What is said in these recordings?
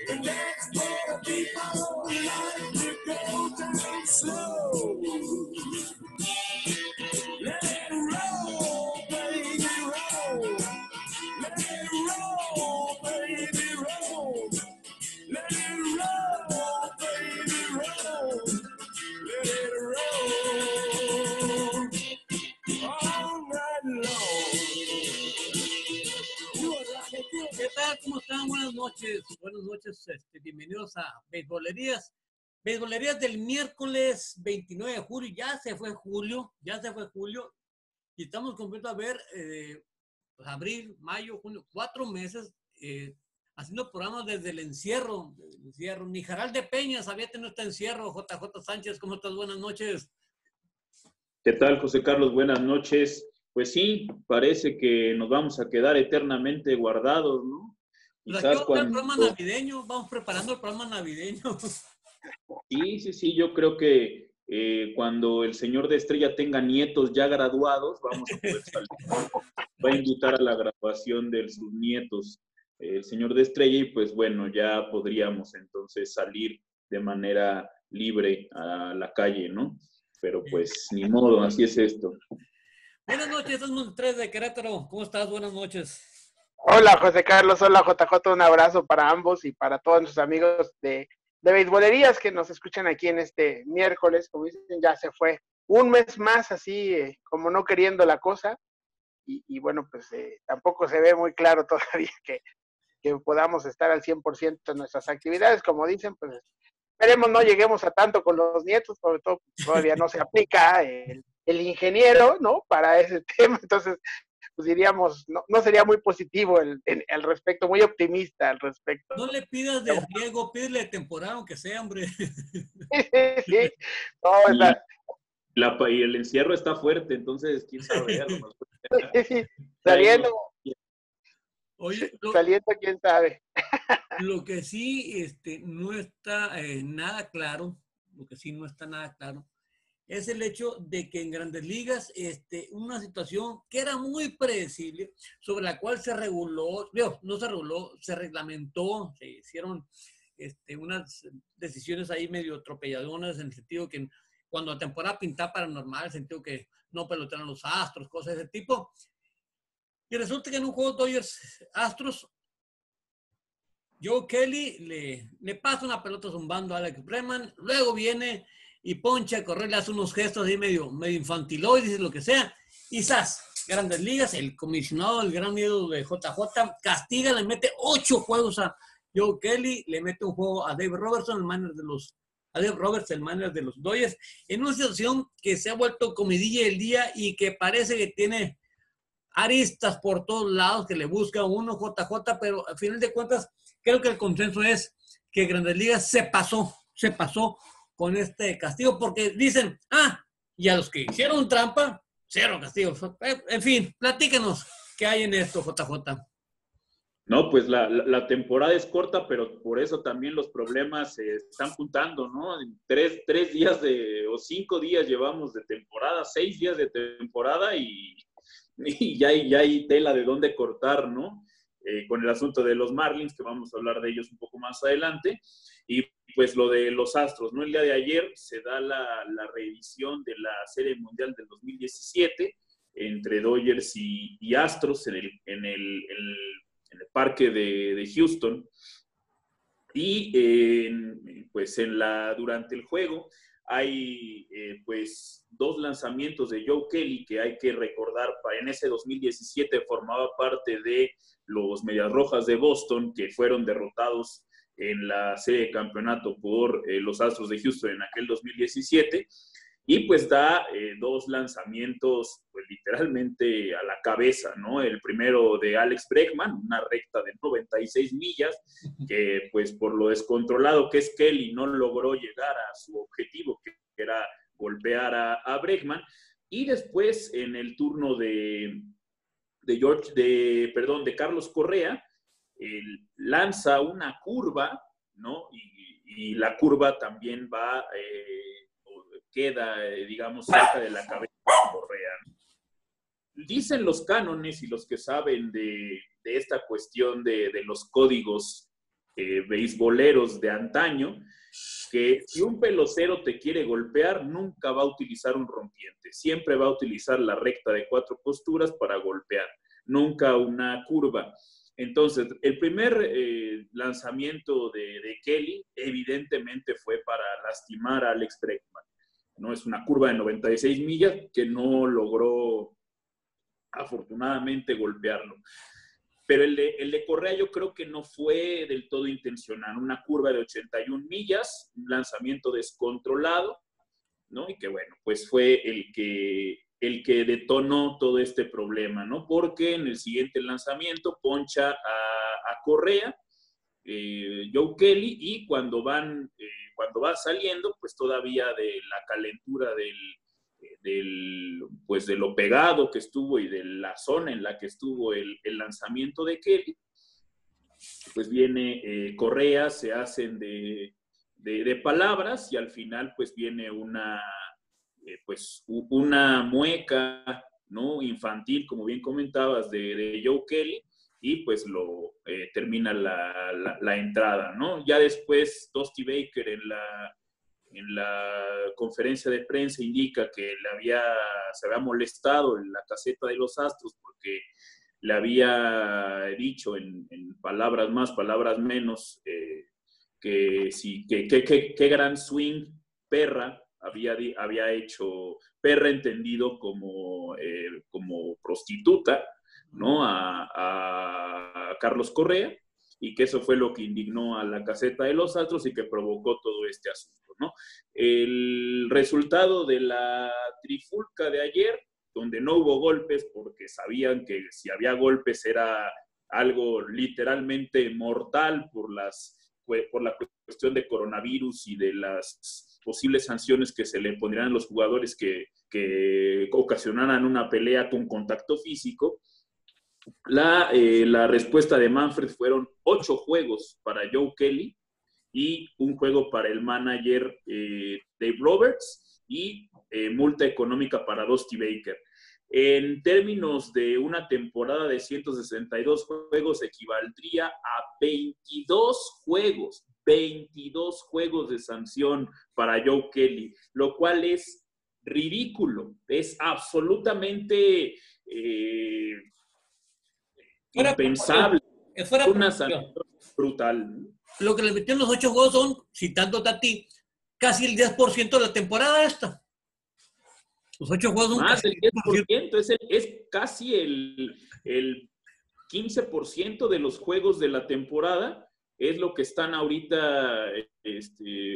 And that's for people who like to go down slow. Let it roll, baby, roll. Let it roll, baby, roll. Let it roll, baby, roll. Let it roll all night long. ¿Qué tal? ¿Cómo están? Buenas noches. Buenas noches. Bienvenidos a Beisbolerías. Beisbolerías del miércoles 29 de julio. Ya se fue julio. Y estamos completos a ver abril, mayo, junio, 4 meses haciendo programas desde el encierro. Ni Jaral de Peña sabía tener este encierro. JJ Sánchez, ¿cómo estás? Buenas noches. ¿Qué tal, José Carlos? Buenas noches. Pues sí, parece que nos vamos a quedar eternamente guardados, ¿no? Pues aquí vamos a el programa navideño, vamos preparando el programa navideño. Sí, yo creo que cuando el señor de Estrella tenga nietos ya graduados, vamos a poder salir. Va a invitar a la graduación de sus nietos el señor de Estrella y pues bueno, ya podríamos entonces salir de manera libre a la calle, ¿no? Pero pues ni modo, así es esto. Buenas noches, estamos 3 de Querétaro. ¿Cómo estás? Buenas noches. Hola, José Carlos. Hola, JJ. Un abrazo para ambos y para todos nuestros amigos de Beisbolerías que nos escuchan aquí en este miércoles. Como dicen, ya se fue un mes más así, como no queriendo la cosa. Y bueno, pues tampoco se ve muy claro todavía que podamos estar al 100% en nuestras actividades. Como dicen, pues esperemos no lleguemos a tanto con los nietos, sobre todo todavía no se aplica el ingeniero, ¿no? Para ese tema, entonces, pues diríamos, no sería muy positivo al respecto, muy optimista al respecto. No le pidas de riego, pídele de temporada, aunque sea, hombre. Sí. No, y el encierro está fuerte, entonces, quién sabe, a lo mejor. Sí. Saliendo, quién sabe. Lo que sí no está nada claro, es el hecho de que en Grandes Ligas una situación que era muy predecible, sobre la cual se reguló, no se reguló, se reglamentó, se hicieron unas decisiones ahí medio atropelladoras en el sentido que cuando la temporada pintaba paranormal, en el sentido que no pelotearon los Astros, cosas de ese tipo. Y resulta que en un juego Dodgers-Astros, Joe Kelly le pasa una pelota zumbando a Alex Bregman, luego viene y poncha a correr, le hace unos gestos ahí medio infantiloides, lo que sea, y ¡zas! Grandes Ligas, el comisionado del gran miedo de JJ, castiga, le mete 8 juegos a Joe Kelly, le mete un juego a Dave Robertson, el manager de los Dodgers, en una situación que se ha vuelto comidilla del día y que parece que tiene aristas por todos lados, que le busca uno JJ, pero al final de cuentas creo que el consenso es que Grandes Ligas se pasó con este castigo, porque dicen, y a los que hicieron trampa, 0 castigos. En fin, platícanos qué hay en esto, JJ. No, pues la temporada es corta, pero por eso también los problemas se están juntando, ¿no? 3 días o 5 días llevamos de temporada, 6 días de temporada y ya hay tela de dónde cortar, ¿no? Con el asunto de los Marlins, que vamos a hablar de ellos un poco más adelante, y pues lo de los Astros, ¿no? El día de ayer se da la reedición de la Serie Mundial del 2017 entre Dodgers y Astros en el parque de Houston, y pues durante el juego hay pues 2 lanzamientos de Joe Kelly que hay que recordar. En ese 2017 formaba parte de los Medias Rojas de Boston, que fueron derrotados en la serie de campeonato por los Astros de Houston en aquel 2017, y pues da 2 lanzamientos pues literalmente a la cabeza, ¿no? El primero de Alex Bregman, una recta de 96 millas, que pues por lo descontrolado que es Kelly no logró llegar a su objetivo, que era golpear a Bregman. Y después en el turno de Carlos Correa, lanza una curva, ¿no? Y la curva también queda, digamos, cerca de la cabeza de Correa, ¿no? Dicen los cánones y los que saben de esta cuestión de los códigos beisboleros de antaño, que si un pelotero te quiere golpear, nunca va a utilizar un rompiente. Siempre va a utilizar la recta de 4 posturas para golpear, nunca una curva. Entonces, el primer lanzamiento de Kelly evidentemente fue para lastimar a Alex Bregman, ¿no? Es una curva de 96 millas que no logró afortunadamente golpearlo. Pero el de Correa yo creo que no fue del todo intencional. Una curva de 81 millas, un lanzamiento descontrolado, ¿no? Y que bueno, pues fue el que detonó todo este problema, ¿no? Porque en el siguiente lanzamiento poncha a Correa, Joe Kelly, y cuando va saliendo, pues todavía de la calentura pues de lo pegado que estuvo y de la zona en la que estuvo el lanzamiento de Kelly, pues viene Correa, se hacen de palabras y al final pues viene una mueca, ¿no? Infantil, como bien comentabas, de Joe Kelly, y pues lo termina la entrada, ¿no? Ya después Dusty Baker en la conferencia de prensa indica que se había molestado en la caseta de los Astros porque le había dicho en palabras más, palabras menos, que sí, qué gran swing perra había hecho, perra entendido como prostituta, ¿no? A Carlos Correa, y que eso fue lo que indignó a la caseta de los Astros y que provocó todo este asunto, ¿no? El resultado de la trifulca de ayer, donde no hubo golpes porque sabían que si había golpes era algo literalmente mortal por la cuestión de coronavirus y de las posibles sanciones que se le pondrían a los jugadores que ocasionaran una pelea con contacto físico. La respuesta de Manfred fueron 8 juegos para Joe Kelly y un juego para el manager Dave Roberts y multa económica para Dusty Baker. En términos de una temporada de 162 juegos, equivaldría a 22 juegos de sanción para Joe Kelly, lo cual es ridículo, es absolutamente impensable. Una sanción brutal. Lo que le metió en los 8 juegos son, citándote a ti, casi el 10% de la temporada esta. Los 8 juegos son más casi del 10%, es casi el 15% de los juegos de la temporada, es lo que están ahorita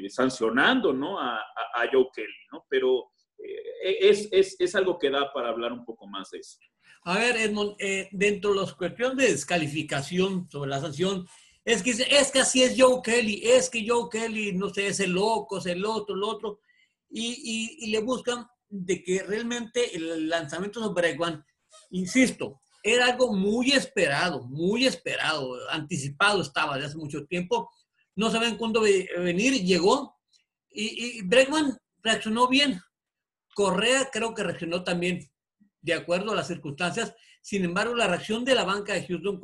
sancionando, ¿no? a Joe Kelly, ¿no? Pero es algo que da para hablar un poco más de eso. A ver, Edmond, dentro de las cuestiones de descalificación sobre la sanción, es que así es Joe Kelly, es que Joe Kelly, no sé, es el loco, es el otro, y le buscan de que realmente el lanzamiento de Bregman, insisto, era algo muy esperado, anticipado estaba de hace mucho tiempo, no sabían cuándo venir, llegó, y Bregman reaccionó bien. Correa creo que reaccionó también de acuerdo a las circunstancias. Sin embargo, la reacción de la banca de Houston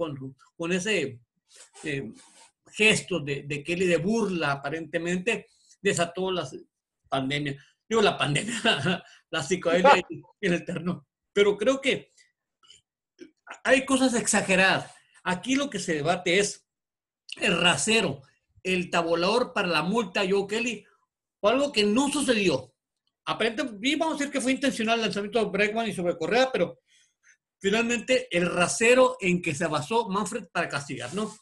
con ese gesto de Kelly de burla, aparentemente, desató la pandemia. Digo, la pandemia, la psicodelia en el terno. Pero creo que hay cosas exageradas. Aquí lo que se debate es el rasero, el tabulador para la multa a Joe Kelly, o algo que no sucedió. Aparentemente, vamos a decir que fue intencional el lanzamiento de Bregman y sobre Correa, pero finalmente el rasero en que se basó Manfred para castigar, ¿no?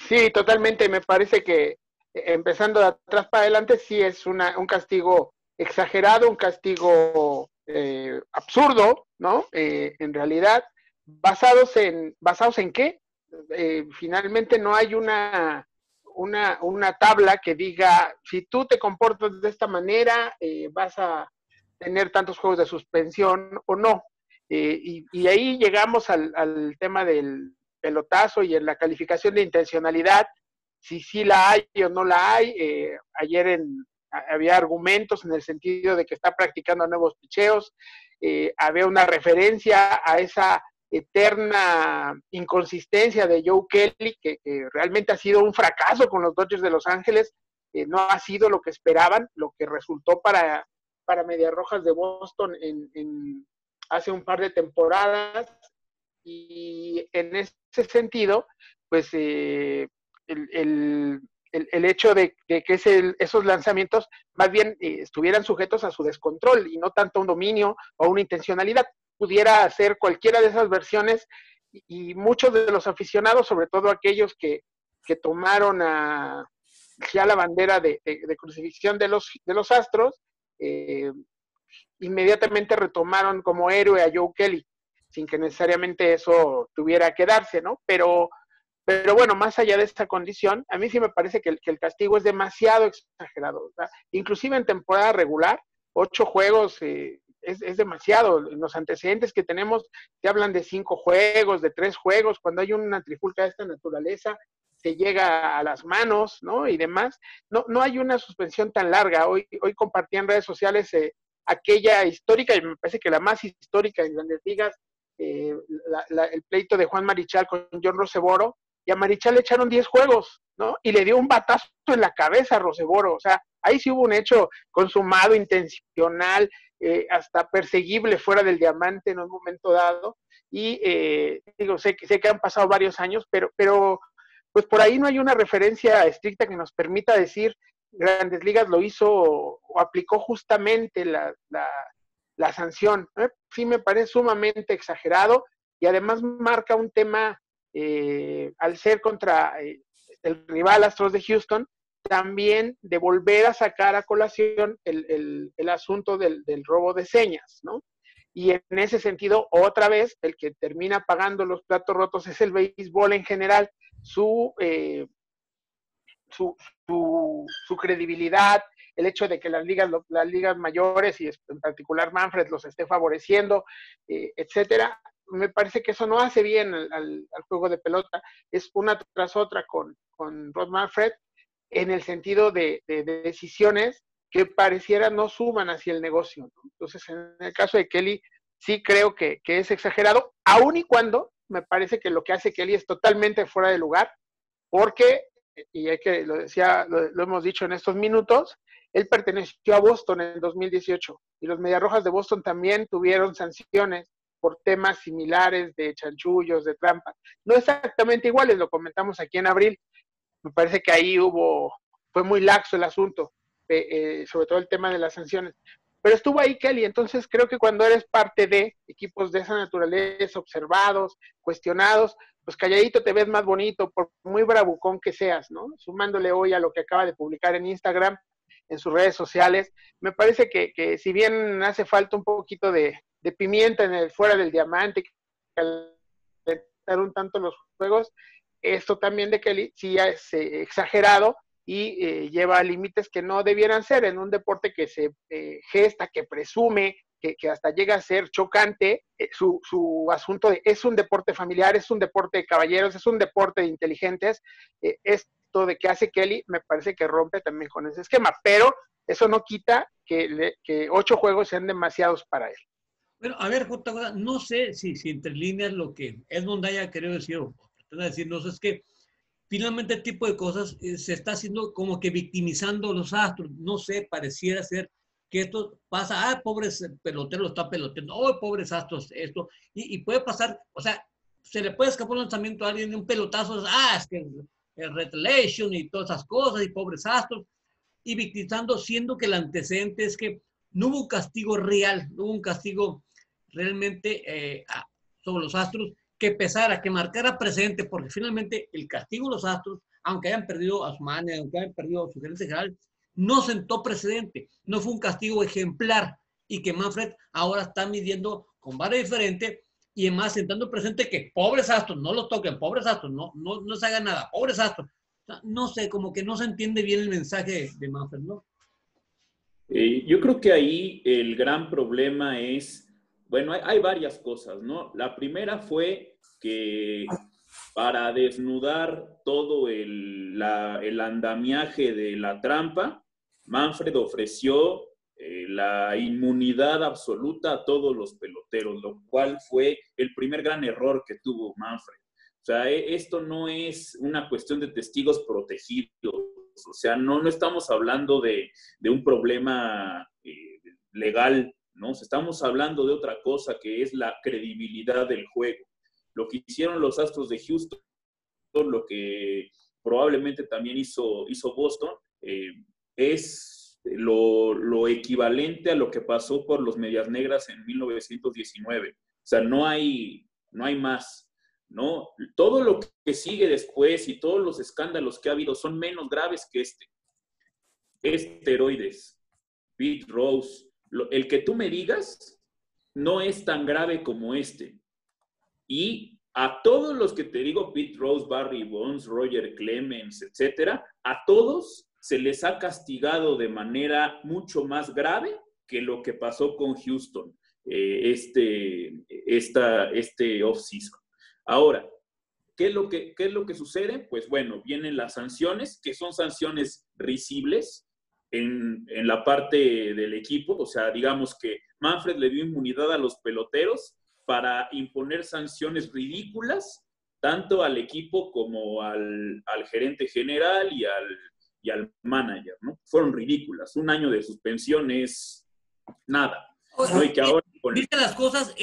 Sí, totalmente. Me parece que empezando de atrás para adelante sí es un castigo exagerado, un castigo absurdo, ¿no? En realidad, ¿basados en qué? Finalmente no hay una tabla que diga, si tú te comportas de esta manera, vas a tener tantos juegos de suspensión o no. Y ahí llegamos al tema del pelotazo y en la calificación de intencionalidad, si sí la hay o no la hay. Ayer había argumentos en el sentido de que está practicando nuevos picheos, había una referencia a esa eterna inconsistencia de Joe Kelly, que realmente ha sido un fracaso con los Dodgers de Los Ángeles, no ha sido lo que esperaban, lo que resultó para Medias Rojas de Boston hace un par de temporadas, y en ese sentido, pues el hecho de que esos lanzamientos más bien estuvieran sujetos a su descontrol y no tanto a un dominio o una intencionalidad. Pudiera hacer cualquiera de esas versiones, y muchos de los aficionados, sobre todo aquellos que tomaron ya la bandera de crucifixión de los Astros, inmediatamente retomaron como héroe a Joe Kelly, sin que necesariamente eso tuviera que darse, ¿no? Pero bueno, más allá de esta condición, a mí sí me parece que el castigo es demasiado exagerado, ¿verdad? Inclusive en temporada regular, 8 juegos es demasiado. En los antecedentes que tenemos, te hablan de 5 juegos, de 3 juegos. Cuando hay una trifulca de esta naturaleza, se llega a las manos, ¿no? Y demás. No hay una suspensión tan larga. Hoy compartí en redes sociales aquella histórica, y me parece que la más histórica en Grandes Ligas, el pleito de Juan Marichal con John Roseboro, y a Marichal le echaron 10 juegos, ¿no? Y le dio un batazo en la cabeza a Roseboro. O sea, ahí sí hubo un hecho consumado, intencional, hasta perseguible fuera del diamante en un momento dado. Y sé que han pasado varios años, pero pues por ahí no hay una referencia estricta que nos permita decir Grandes Ligas lo hizo o aplicó justamente la sanción. Sí me parece sumamente exagerado, y además marca un tema, al ser contra el rival Astros de Houston, también de volver a sacar a colación el asunto del robo de señas, ¿no? Y en ese sentido, otra vez, el que termina pagando los platos rotos es el béisbol en general. Su credibilidad, el hecho de que las ligas mayores, y en particular Manfred, los esté favoreciendo, etcétera. Me parece que eso no hace bien al juego de pelota. Es una tras otra con Rob Manfred, en el sentido de decisiones que pareciera no suman hacia el negocio, ¿no? Entonces, en el caso de Kelly, sí creo que es exagerado, aun y cuando me parece que lo que hace Kelly es totalmente fuera de lugar, porque, y hay que, lo hemos dicho en estos minutos, él perteneció a Boston en 2018, y los Medias Rojas de Boston también tuvieron sanciones por temas similares de chanchullos, de trampa. No exactamente iguales, lo comentamos aquí en abril. Me parece que ahí fue muy laxo el asunto, sobre todo el tema de las sanciones. Pero estuvo ahí Kelly. Entonces creo que cuando eres parte de equipos de esa naturaleza, observados, cuestionados, pues calladito te ves más bonito, por muy bravucón que seas, ¿no? Sumándole hoy a lo que acaba de publicar en Instagram, en sus redes sociales, me parece que si bien hace falta un poquito de pimienta fuera del diamante, calentar un tanto los juegos, esto también de Kelly sí es exagerado, y lleva límites que no debieran ser en un deporte que se gesta, que presume, que hasta llega a ser chocante. Su asunto es un deporte familiar, es un deporte de caballeros, es un deporte de inteligentes. Esto de que hace Kelly me parece que rompe también con ese esquema, pero eso no quita que 8 juegos sean demasiados para él. Bueno, a ver, J. No sé si entre líneas lo que Edmond haya querido decir, o pretende decir, no sé, es que finalmente el tipo de cosas se está haciendo como que victimizando a los Astros. No sé, pareciera ser que esto pasa, pobres peloteros, está peloteando, pobres Astros, esto, y puede pasar, o sea, se le puede escapar un lanzamiento a alguien de un pelotazo, es que el retaliation y todas esas cosas, y pobres Astros, y victimizando, siendo que el antecedente es que no hubo un castigo real, no hubo un castigo realmente sobre los Astros, que pesara, que marcara presente, porque finalmente el castigo de los Astros, aunque hayan perdido a su manager, aunque hayan perdido a su gerente general, no sentó precedente, no fue un castigo ejemplar, y que Manfred ahora está midiendo con vara diferente, y además sentando presente que pobres Astros, no los toquen, pobres Astros, no se hagan nada, pobres Astros. O sea, no sé, como que no se entiende bien el mensaje de Manfred, ¿no? Yo creo que ahí el gran problema es, bueno, hay varias cosas, ¿no? La primera fue que para desnudar todo el andamiaje de la trampa, Manfred ofreció la inmunidad absoluta a todos los peloteros, lo cual fue el primer gran error que tuvo Manfred. O sea, esto no es una cuestión de testigos protegidos, o sea, no estamos hablando de un problema legal, ¿no? Estamos hablando de otra cosa que es la credibilidad del juego. Lo que hicieron los Astros de Houston, lo que probablemente también hizo Boston, es lo equivalente a lo que pasó por los Medias Negras en 1919. O sea, no hay más, ¿no? Todo lo que sigue después y todos los escándalos que ha habido son menos graves que este. Esteroides, Pete Rose, el que tú me digas no es tan grave como este. Y a todos los que te digo, Pete Rose, Barry Bonds, Roger Clemens, etcétera, a todos se les ha castigado de manera mucho más grave que lo que pasó con Houston este off-season. Ahora, ¿qué es lo que sucede? Pues bueno, vienen las sanciones, que son sanciones risibles en la parte del equipo. O sea, digamos que Manfred le dio inmunidad a los peloteros para imponer sanciones ridículas, tanto al equipo como al gerente general y al manager, ¿no? Fueron ridículas. 1 año de suspensión es nada, ¿no? Y que ahora... Viste las cosas,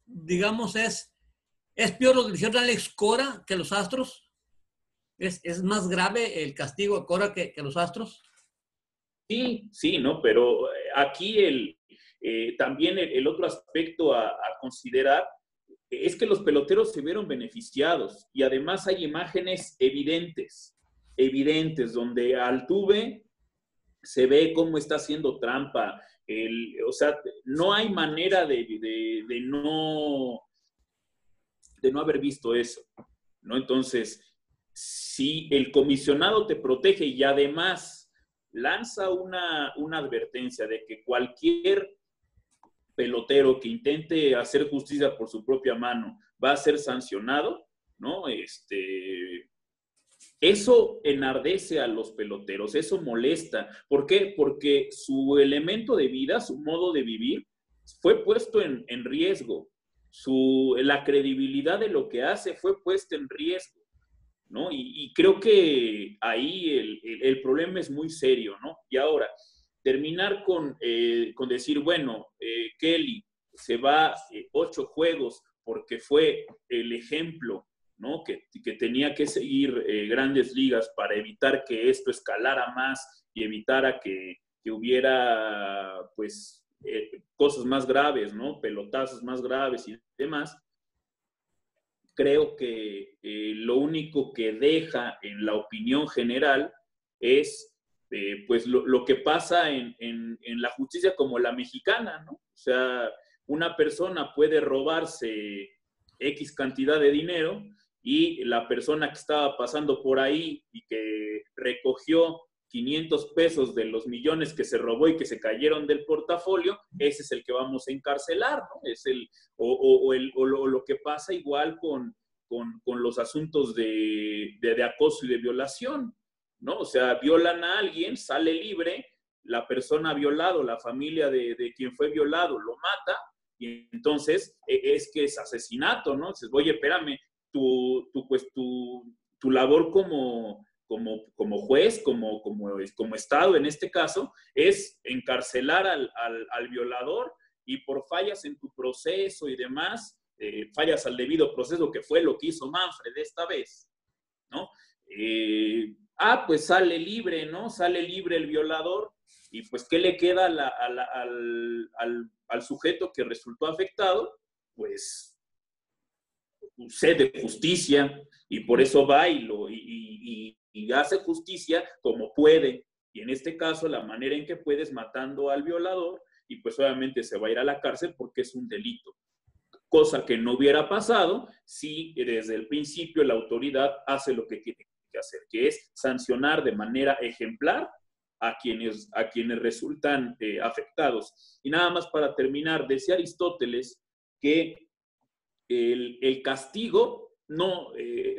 digamos, es peor lo que le hicieron a Alex Cora que los Astros. ¿Es más grave el castigo a Cora que los Astros? Sí, ¿no? Pero aquí también el otro aspecto a considerar es que los peloteros se vieron beneficiados y además hay imágenes evidentes, donde Altuve se ve cómo está haciendo trampa. O sea, no hay manera de no haber visto eso, ¿no? Entonces, si el comisionado te protege y además lanza una advertencia de que cualquier pelotero que intente hacer justicia por su propia mano va a ser sancionado, ¿no? Eso enardece a los peloteros, eso molesta. ¿Por qué? Porque su elemento de vida, su modo de vivir, fue puesto en riesgo. La credibilidad de lo que hace fue puesta en riesgo, ¿no? Y creo que ahí el problema es muy serio, ¿no? Y ahora, terminar con decir, bueno, Kelly se va 8 juegos porque fue el ejemplo, ¿no? Que tenía que seguir Grandes Ligas para evitar que esto escalara más y evitara que hubiera, pues, cosas más graves, ¿no? Pelotazos más graves y demás. Creo que lo único que deja en la opinión general es pues lo que pasa en la justicia como la mexicana, ¿no? O sea, una persona puede robarse X cantidad de dinero y la persona que estaba pasando por ahí y que recogió 500 pesos de los millones que se robó y que se cayeron del portafolio, ese es el que vamos a encarcelar, ¿no? Es lo que pasa igual con los asuntos de acoso y de violación, ¿no? O sea, violan a alguien, sale libre, la persona violado, la familia de quien fue violado lo mata, y entonces es que es asesinato, ¿no? Dices, oye, espérame, tu labor como juez, como Estado en este caso, es encarcelar al violador y por fallas en tu proceso y demás, fallas al debido proceso, que fue lo que hizo Manfred esta vez, ¿no? Pues sale libre, ¿no? Sale libre el violador y pues ¿qué le queda al sujeto que resultó afectado? Pues sed de justicia, y por eso va y hace justicia como puede, y en este caso la manera en que puede es matando al violador, y pues obviamente se va a ir a la cárcel porque es un delito, cosa que no hubiera pasado si desde el principio la autoridad hace lo que tiene que hacer, que es sancionar de manera ejemplar a quienes resultan afectados. Y nada más para terminar, decía Aristóteles que el castigo, no,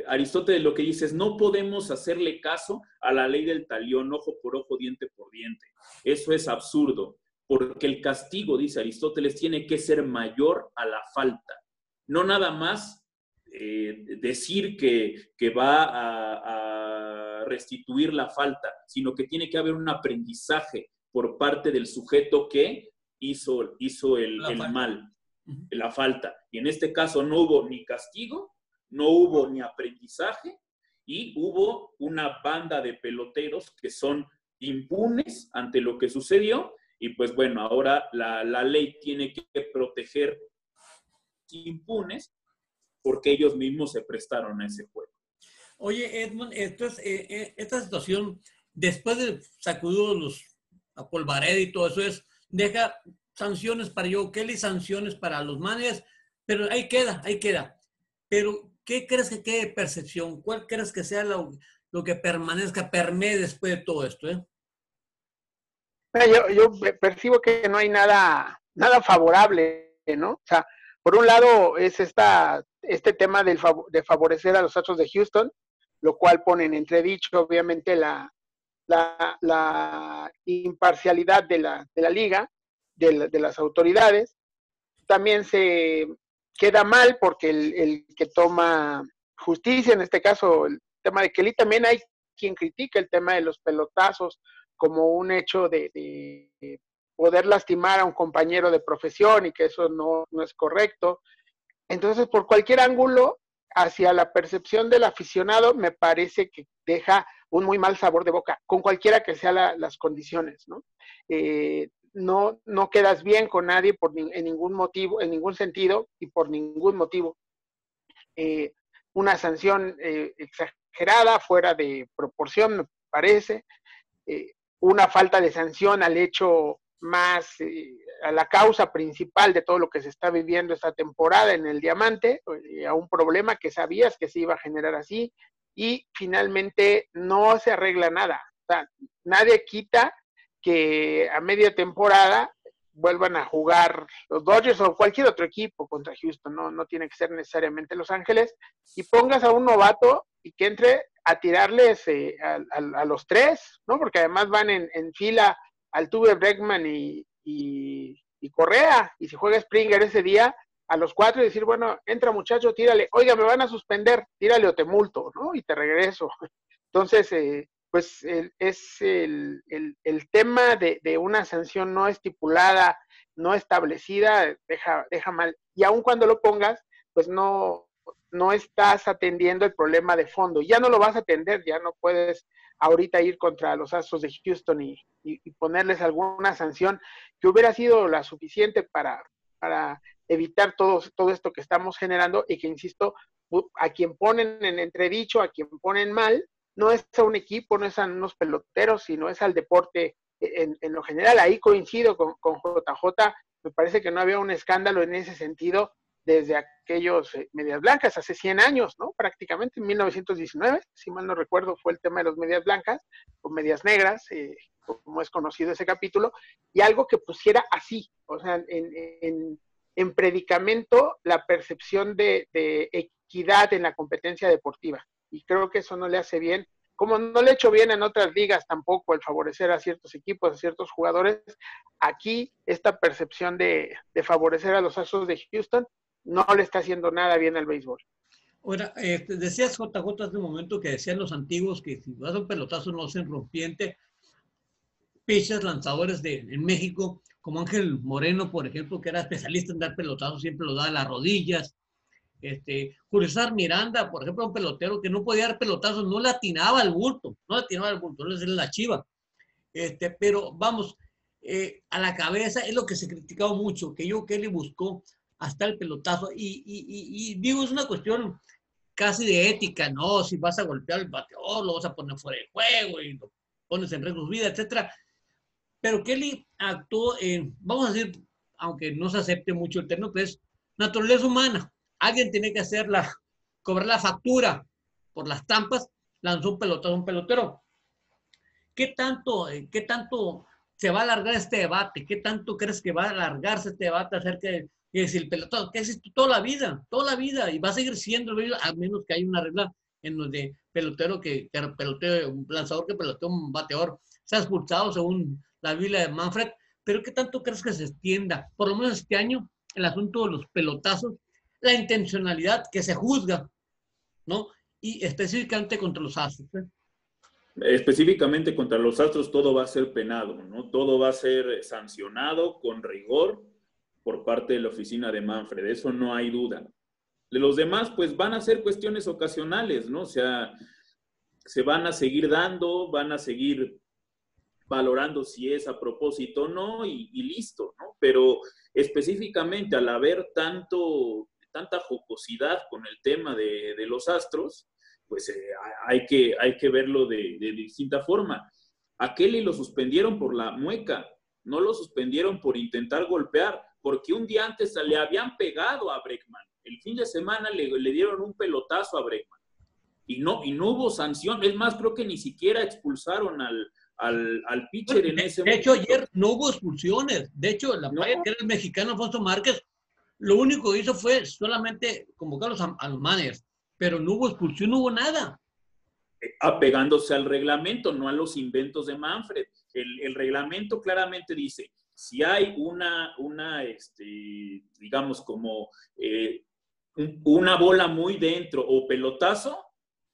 Aristóteles lo que dice es, no podemos hacerle caso a la ley del talión, ojo por ojo, diente por diente. Eso es absurdo. porque el castigo, dice Aristóteles, tiene que ser mayor a la falta. No nada más decir que va a restituir la falta, sino que tiene que haber un aprendizaje por parte del sujeto que hizo el mal, la falta. Y en este caso no hubo ni castigo, no hubo ni aprendizaje, y hubo una banda de peloteros que son impunes ante lo que sucedió. Y pues bueno, ahora la ley tiene que proteger impunes porque ellos mismos se prestaron a ese juego. Oye, Edmond, esta situación, después de sacudir a Polvareda y todo eso, deja sanciones para Joe Kelly, sanciones para los managers, pero ahí queda. Pero, ¿qué crees que quede de percepción? ¿Cuál crees que sea lo que permee después de todo esto? Yo percibo que no hay nada favorable, ¿no? O sea, por un lado es este tema de favorecer a los Astros de Houston, lo cual pone en entredicho, obviamente, la imparcialidad de la liga, de las autoridades. También se queda mal porque el que toma justicia, en este caso el tema de Kelly, también hay quien critica el tema de los pelotazos como un hecho de poder lastimar a un compañero de profesión y que eso no es correcto. Entonces, por cualquier ángulo, hacia la percepción del aficionado, me parece que deja un muy mal sabor de boca, con cualquiera que sean las condiciones, ¿no? No quedas bien con nadie en ningún motivo, en ningún sentido y por ningún motivo. Una sanción exagerada, fuera de proporción, me parece. Una falta de sanción al hecho más, a la causa principal de todo lo que se está viviendo esta temporada en el Diamante, a un problema que sabías que se iba a generar así, y finalmente no se arregla nada. O sea, nadie quita que a media temporada vuelvan a jugar los Dodgers o cualquier otro equipo contra Houston, no tiene que ser necesariamente Los Ángeles, y pongas a un novato y que entre a tirarles a los tres, ¿no? Porque además van en fila Altuve, Bregman y Correa, y si juega Springer ese día, a los cuatro y decir, bueno, entra muchacho, tírale, oiga, me van a suspender, tírale o te multo, ¿no? Y te regreso. Entonces, pues es el tema de una sanción no estipulada, no establecida, deja mal. Y aun cuando lo pongas, pues no estás atendiendo el problema de fondo. Ya no lo vas a atender, ya no puedes ahorita ir contra los Astros de Houston y ponerles alguna sanción que hubiera sido la suficiente para evitar todo esto que estamos generando y que, insisto, a quien ponen en entredicho, a quien ponen mal, no es a un equipo, no es a unos peloteros, sino es al deporte en lo general. Ahí coincido con JJ, me parece que no había un escándalo en ese sentido desde aquellos Medias Blancas, hace 100 años, ¿no? Prácticamente, en 1919, si mal no recuerdo, fue el tema de los Medias Blancas, o Medias Negras, como es conocido ese capítulo, y algo que pusiera así, o sea, en predicamento la percepción de equidad en la competencia deportiva. Y creo que eso no le hace bien, como no le ha hecho bien en otras ligas tampoco el favorecer a ciertos equipos, a ciertos jugadores. Aquí esta percepción de favorecer a los Astros de Houston no le está haciendo nada bien al béisbol. Ahora, decías, JJ, hace un momento que decían los antiguos que si vas a un pelotazo no hacen rompiente. Pitchers, lanzadores en México, como Ángel Moreno, por ejemplo, que era especialista en dar pelotazos, siempre lo daba a las rodillas. Julio César Miranda, por ejemplo, un pelotero que no podía dar pelotazos, no le atinaba al bulto, no es la chiva. Pero vamos, a la cabeza es lo que se ha criticado mucho, que Joe Kelly buscó hasta el pelotazo, y digo, es una cuestión casi de ética, ¿no? Si vas a golpear el bateador, lo vas a poner fuera de juego y lo pones en riesgo de vida, etcétera. Pero Kelly actuó vamos a decir, aunque no se acepte mucho el término, pues naturaleza humana. Alguien tiene que cobrar la factura por las trampas, lanzó un pelotazo a un pelotero. ¿Qué tanto se va a alargar este debate? ¿Qué tanto crees que va a alargarse este debate acerca de si el pelotazo, que es toda la vida, y va a seguir siendo, a menos que haya una regla en donde un lanzador que pelotea un bateador sea expulsado según la Biblia de Manfred, pero ¿qué tanto crees que se extienda? Por lo menos este año, el asunto de los pelotazos, la intencionalidad que se juzga, ¿no? Y específicamente contra los Astros, ¿eh? Específicamente contra los Astros todo va a ser penado, ¿no? Todo va a ser sancionado con rigor por parte de la oficina de Manfred, de eso no hay duda. De los demás, pues van a ser cuestiones ocasionales, ¿no? O sea, se van a seguir dando, van a seguir valorando si es a propósito o no y listo, ¿no? Pero específicamente al haber tanta jocosidad con el tema de los Astros, pues hay que verlo de distinta forma. A Kelly lo suspendieron por la mueca, no lo suspendieron por intentar golpear, porque un día antes le habían pegado a Bregman. El fin de semana le dieron un pelotazo a Bregman. Y no hubo sanción. Es más, creo que ni siquiera expulsaron al pitcher en ese momento. De hecho, ayer no hubo expulsiones. De hecho, la playa que era el mexicano Alfonso Márquez, lo único que hizo fue solamente convocarlos a los managers, pero no hubo expulsión, no hubo nada. Apegándose al reglamento, no a los inventos de Manfred. El reglamento claramente dice, si hay digamos como una bola muy dentro o pelotazo,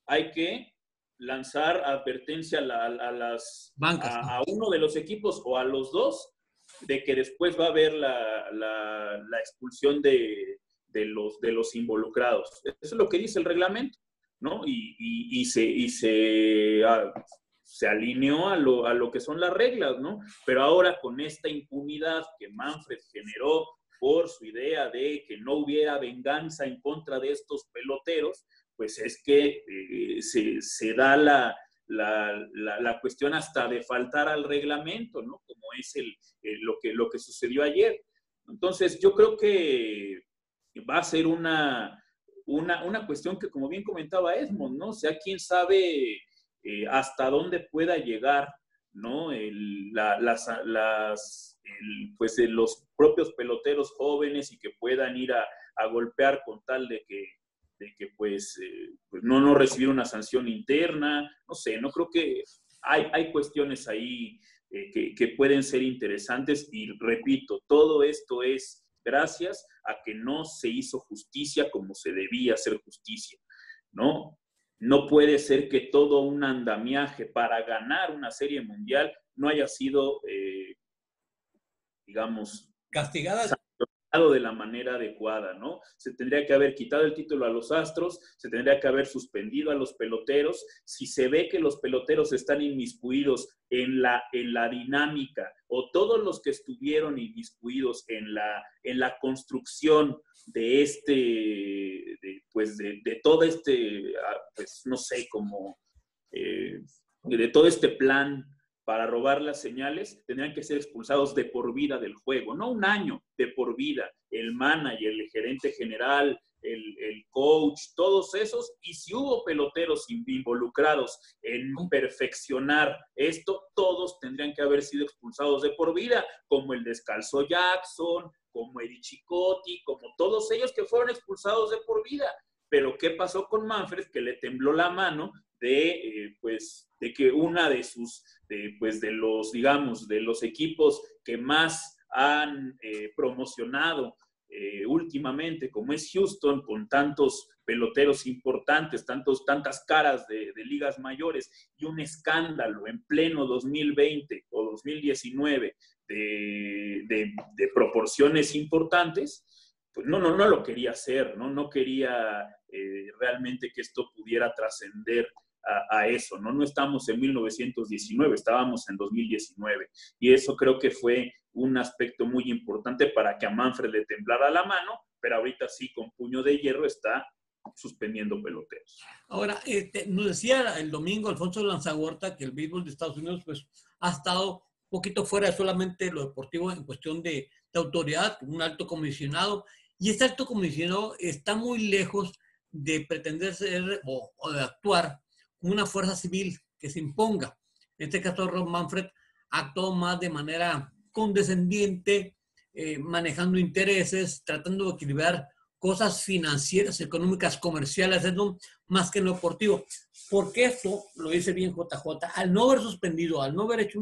hay que lanzar advertencia a las bancas, a uno de los equipos o a los dos, de que después va a haber la expulsión de los involucrados. Eso es lo que dice el reglamento, ¿no? Y se alineó a lo que son las reglas, ¿no? Pero ahora con esta impunidad que Manfred generó por su idea de que no hubiera venganza en contra de estos peloteros, pues es que se da la cuestión hasta de faltar al reglamento, ¿no? Como es lo que sucedió ayer. Entonces, yo creo que va a ser una cuestión que, como bien comentaba Edmond, ¿no? O sea, quién sabe hasta dónde pueda llegar, ¿no? Pues los propios peloteros jóvenes y que puedan ir a golpear con tal de que pues no recibir una sanción interna, no sé, no creo que hay cuestiones ahí que pueden ser interesantes y repito, todo esto es gracias a que no se hizo justicia como se debía hacer justicia, ¿no? No puede ser que todo un andamiaje para ganar una serie mundial no haya sido, digamos, castigada de la manera adecuada, ¿no? Se tendría que haber quitado el título a los Astros, se tendría que haber suspendido a los peloteros. Si se ve que los peloteros están inmiscuidos en la dinámica, o todos los que estuvieron inmiscuidos en la construcción de todo este, pues no sé, como de todo este plan para robar las señales, tendrían que ser expulsados de por vida del juego, no un año, de por vida. El manager, el gerente general, el coach, todos esos, y si hubo peloteros involucrados en perfeccionar esto, todos tendrían que haber sido expulsados de por vida, como el Descalzo Jackson, como Eddie Chicotti, como todos ellos que fueron expulsados de por vida. Pero ¿qué pasó con Manfred? Que le tembló la mano de que una de los equipos que más han promocionado últimamente, como es Houston, con tantos peloteros importantes, tantas caras de ligas mayores, y un escándalo en pleno 2020 o 2019 de proporciones importantes, pues no lo quería hacer, no quería realmente que esto pudiera trascender a eso, ¿no? No estamos en 1919, estábamos en 2019. Y eso creo que fue un aspecto muy importante para que a Manfred le temblara la mano, pero ahorita sí, con puño de hierro, está suspendiendo peloteros. Ahora, nos decía el domingo Alfonso Lanzagorta que el béisbol de Estados Unidos pues ha estado un poquito fuera de solamente lo deportivo en cuestión de autoridad, un alto comisionado, y este alto comisionado está muy lejos de pretender ser o de actuar como una fuerza civil que se imponga. En este caso, Rob Manfred actuó más de manera condescendiente, manejando intereses, tratando de equilibrar cosas financieras, económicas, comerciales, más que en lo deportivo. Porque esto, lo dice bien JJ, al no haber suspendido, al no haber hecho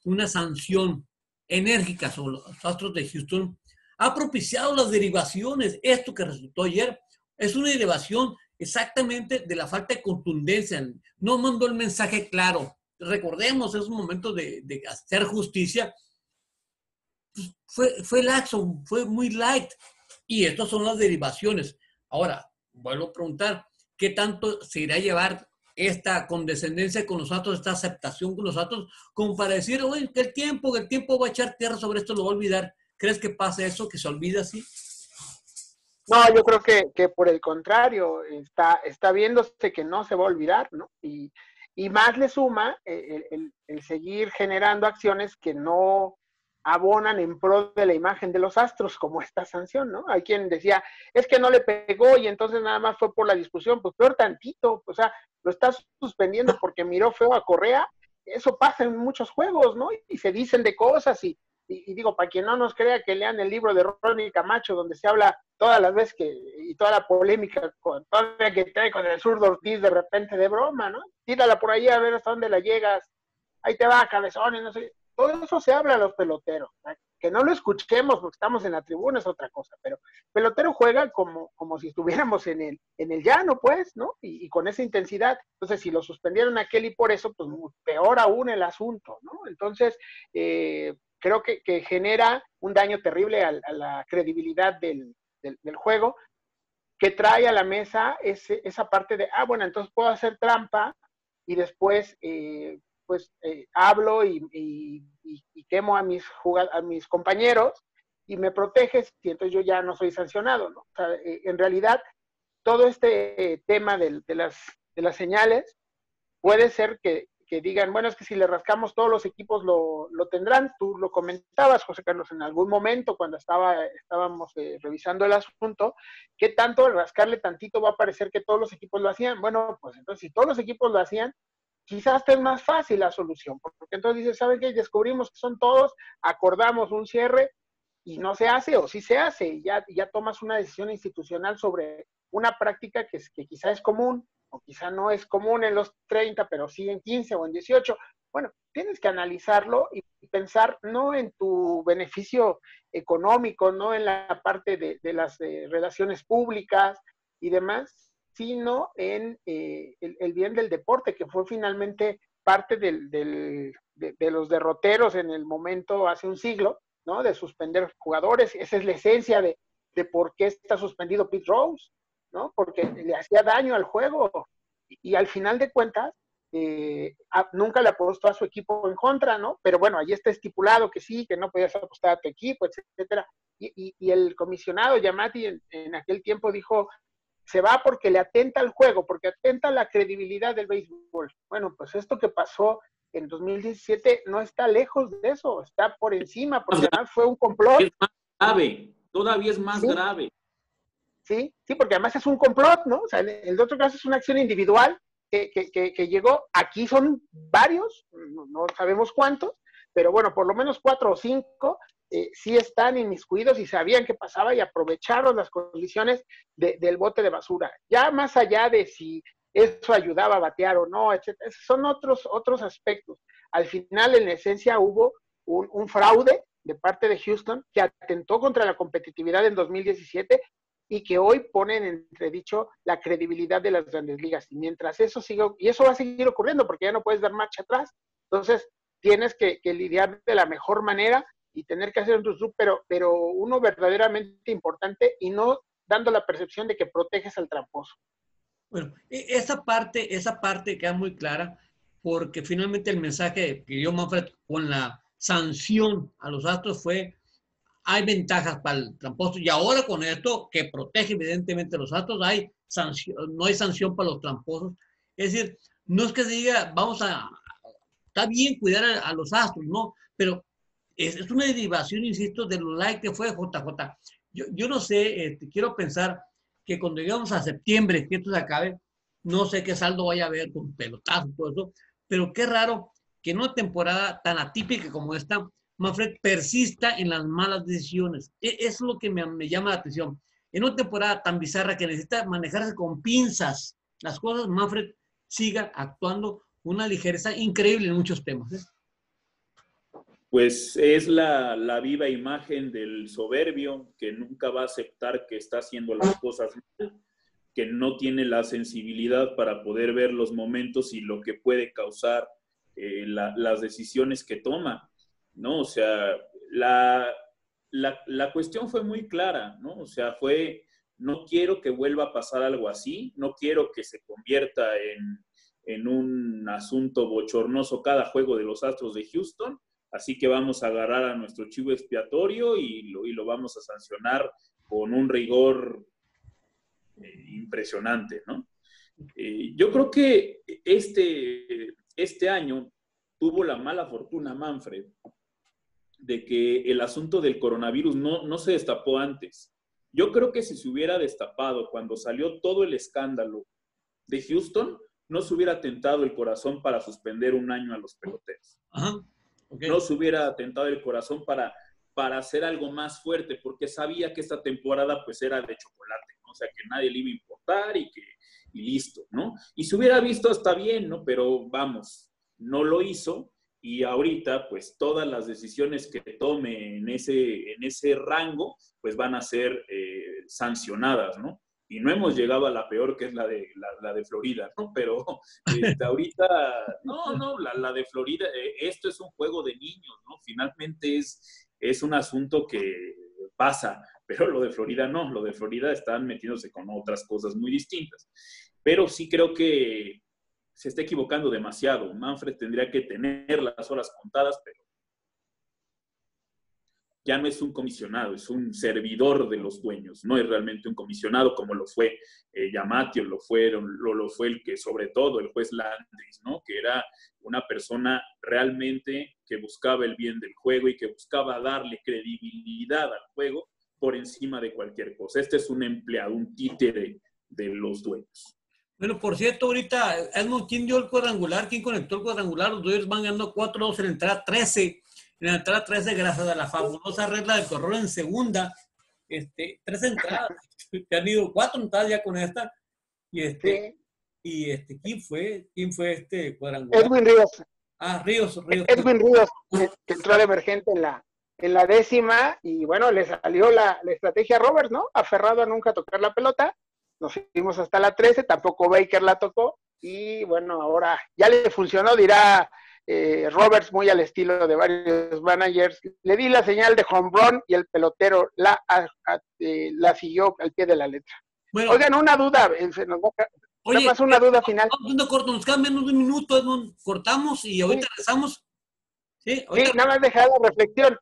una sanción enérgica sobre los Astros de Houston ha propiciado las derivaciones. Esto que resultó ayer es una derivación exactamente de la falta de contundencia. No mandó el mensaje claro. Recordemos, es un momento de hacer justicia. Fue laxo, fue muy light. Y estas son las derivaciones. Ahora, vuelvo a preguntar, ¿qué tanto se irá a llevar esta condescendencia con los Astros, esta aceptación con los Astros, como para decir, oye, que el tiempo va a echar tierra sobre esto, lo va a olvidar? ¿Crees que pasa eso, que se olvida así? No, yo creo que por el contrario, está viéndose que no se va a olvidar, ¿no? Y más le suma el seguir generando acciones que no abonan en pro de la imagen de los Astros, como esta sanción, ¿no? Hay quien decía, es que no le pegó y entonces nada más fue por la discusión. Pues peor tantito, o sea, lo estás suspendiendo porque miró feo a Correa. Eso pasa en muchos juegos, ¿no? Y se dicen de cosas y digo, para quien no nos crea, que lean el libro de Ronnie Camacho, donde se habla todas las veces y toda la polémica todavía que trae con el zurdo Ortiz de repente de broma, ¿no? Tírala por ahí a ver hasta dónde la llegas, ahí te va, cabezón, y no sé. Todo eso se habla a los peloteros, ¿no? Que no lo escuchemos porque estamos en la tribuna es otra cosa, pero pelotero juega como si estuviéramos en el llano, pues, ¿no? Y con esa intensidad. Entonces, si lo suspendieron a Kelly por eso, pues peor aún el asunto, ¿no? Entonces, creo que genera un daño terrible a la credibilidad del juego, que trae a la mesa esa parte de, bueno, entonces puedo hacer trampa y después hablo y quemo a mis compañeros y me proteges y entonces yo ya no soy sancionado, ¿no? O sea, en realidad, todo este tema de las señales puede ser que digan, bueno, es que si le rascamos todos los equipos lo tendrán. Tú lo comentabas, José Carlos, en algún momento cuando estábamos revisando el asunto, ¿qué tanto al rascarle tantito va a parecer que todos los equipos lo hacían? Bueno, pues entonces si todos los equipos lo hacían, quizás es más fácil la solución, porque entonces dices, ¿saben qué? Descubrimos que son todos, acordamos un cierre y no se hace o sí se hace, y ya tomas una decisión institucional sobre una práctica que quizá es común, o quizá no es común en los 30, pero sí en 15 o en 18. Bueno, tienes que analizarlo y pensar no en tu beneficio económico, no en la parte de las relaciones públicas y demás, sino en el bien del deporte, que fue finalmente parte de los derroteros en el momento hace un siglo, ¿no? De suspender jugadores. Esa es la esencia de por qué está suspendido Pete Rose, ¿no? Porque le hacía daño al juego y al final de cuentas nunca le apostó a su equipo en contra, ¿no? Pero bueno, ahí está estipulado que sí, que no podías apostar a tu equipo, etcétera. Y el comisionado Yamati en aquel tiempo dijo, se va porque le atenta al juego, porque atenta a la credibilidad del béisbol. Bueno, pues esto que pasó en 2017 no está lejos de eso, está por encima, porque además fue un complot. Es más grave, todavía es más grave. Sí, porque además es un complot, ¿no? O sea, el otro caso es una acción individual que llegó, aquí son varios, no sabemos cuántos, pero bueno, por lo menos 4 o 5 sí están inmiscuidos y sabían qué pasaba y aprovecharon las condiciones del bote de basura. Ya más allá de si eso ayudaba a batear o no, etcétera, son otros aspectos. Al final, en esencia, hubo un fraude de parte de Houston que atentó contra la competitividad en 2017 y que hoy ponen en entredicho la credibilidad de las grandes ligas. Y mientras eso siga, y eso va a seguir ocurriendo porque ya no puedes dar marcha atrás, entonces tienes que lidiar de la mejor manera y tener que hacer un truco, pero uno verdaderamente importante y no dando la percepción de que proteges al tramposo. Bueno, esa parte queda muy clara porque finalmente el mensaje que dio Manfred con la sanción a los Astros fue: hay ventajas para el tramposo, y ahora con esto que protege evidentemente a los Astros, no hay sanción para los tramposos. Es decir, no es que se diga, está bien cuidar a los Astros, ¿no? Pero es una derivación, insisto, de lo like que fue JJ. Yo no sé, quiero pensar que cuando llegamos a septiembre, que esto se acabe, no sé qué saldo vaya a haber con pelotazos y todo eso, pero qué raro que en una temporada tan atípica como esta, Manfred persista en las malas decisiones. Eso es lo que me llama la atención. En una temporada tan bizarra que necesita manejarse con pinzas las cosas, Manfred siga actuando con una ligereza increíble en muchos temas. pues es la viva imagen del soberbio que nunca va a aceptar que está haciendo las cosas mal, que no tiene la sensibilidad para poder ver los momentos y lo que puede causar las decisiones que toma, ¿no? O sea, la cuestión fue muy clara, ¿no? O sea, no quiero que vuelva a pasar algo así, no quiero que se convierta en un asunto bochornoso cada juego de los Astros de Houston, así que vamos a agarrar a nuestro chivo expiatorio y lo vamos a sancionar con un rigor impresionante, ¿no? Yo creo que este año tuvo la mala fortuna Manfred de que el asunto del coronavirus no se destapó antes. Yo creo que si se hubiera destapado cuando salió todo el escándalo de Houston, no se hubiera tentado el corazón para suspender un año a los peloteros. Ajá. Okay. No se hubiera tentado el corazón para hacer algo más fuerte, porque sabía que esta temporada pues era de chocolate, ¿no? O sea, que nadie le iba a importar y listo, ¿no? Y se hubiera visto hasta bien, ¿no? Pero vamos, no lo hizo y ahorita pues todas las decisiones que tome en ese rango pues van a ser sancionadas, ¿no? Y no hemos llegado a la peor, que es la de Florida, ¿no? Pero ahorita, la de Florida, esto es un juego de niños, ¿no? Finalmente es un asunto que pasa, pero lo de Florida no, lo de Florida están metiéndose con otras cosas muy distintas. Pero sí creo que se está equivocando demasiado. Manfred tendría que tener las horas contadas, pero ya no es un comisionado, es un servidor de los dueños, no es realmente un comisionado como lo fue Yamatio, lo fue el que, sobre todo, el juez Landris, ¿no? Que era una persona realmente que buscaba el bien del juego y que buscaba darle credibilidad al juego por encima de cualquier cosa. Este es un empleado, un títere de los dueños. Bueno, por cierto, ahorita, Edmond, ¿quién dio el cuadrangular? ¿Quién conectó el cuadrangular? Los Dodgers van ganando 4-2 en la entrada 13. En la entrada 13, gracias a la fabulosa regla del corredor en segunda. 3 entradas. Que han ido 4 entradas ya con esta. ¿Quién fue este cuadrangular? Edwin Ríos. Ríos. Edwin Ríos, que entró de emergente en la 10ª, y bueno, le salió la estrategia a Roberts, ¿no? Aferrado a nunca tocar la pelota. Nos fuimos hasta la 13, tampoco Baker la tocó, y bueno, ahora ya le funcionó, dirá Roberts, muy al estilo de varios managers. Le di la señal de home run y el pelotero la siguió al pie de la letra. Bueno, oigan, una duda, una duda final. Nos queda menos de un minuto, Edmond. Cortamos y ahorita regresamos. Sí, nada más dejar la reflexión.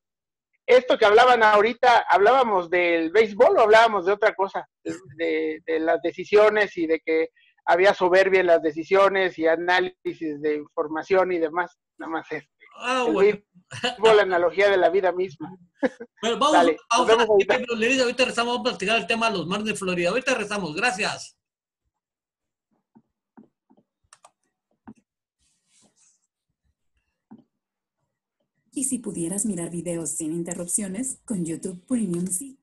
Esto que hablaban ahorita, ¿hablábamos del béisbol o hablábamos de otra cosa? De las decisiones y de que había soberbia en las decisiones y análisis de información y demás. Nada más el béisbol, la analogía de la vida misma. Bueno, vamos ahorita regresamos, vamos a platicar el tema de los Marlins de Florida. Ahorita regresamos, gracias. Y si pudieras mirar videos sin interrupciones con YouTube Premium, sí.